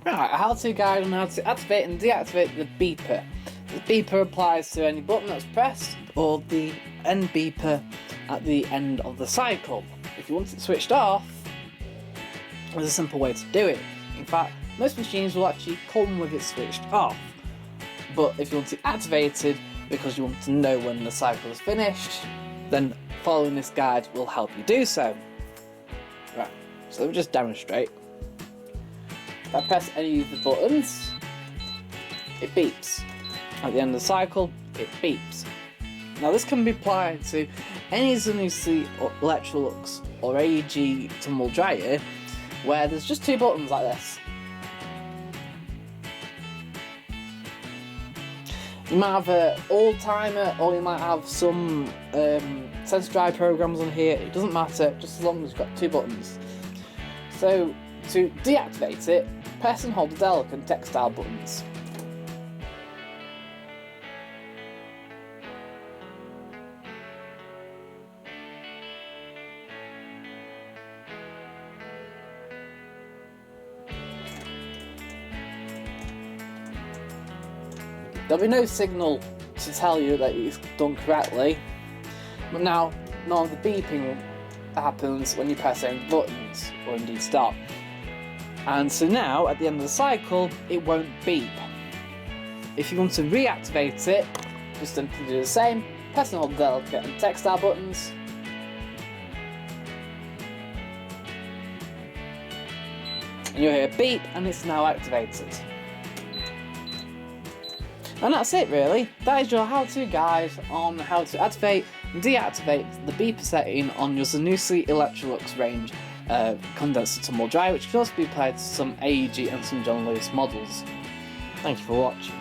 Right, a how-to guide on how to activate and deactivate the beeper. The beeper applies to any button that's pressed or the end beeper at the end of the cycle. If you want it switched off, there's a simple way to do it. In fact, most machines will actually come with it switched off. But if you want it activated because you want to know when the cycle is finished, then following this guide will help you do so. Right, so let me just demonstrate. If I press any of the buttons, it beeps. At the end of the cycle, it beeps. Now this can be applied to any Zanussi or Electrolux or AEG Tumble Dryer where there's just two buttons like this. You might have an old timer, or you might have some sensor drive programs on here. It doesn't matter, just as long as you've got two buttons. So to deactivate it, press and hold the Delic and textile buttons. There'll be no signal to tell you that it's done correctly, but now none of the beeping happens when you press any buttons, or indeed stop. And so now, at the end of the cycle, it won't beep. If you want to reactivate it, just simply do the same, press and hold the delicate and textile buttons. And you'll hear a beep, and it's now activated. And that's it really. That is your how-to guide on how to activate and deactivate the beeper setting on your Zanussi Electrolux range condenser tumble dryer, which can also be applied to some AEG and some John Lewis models. Thank you for watching.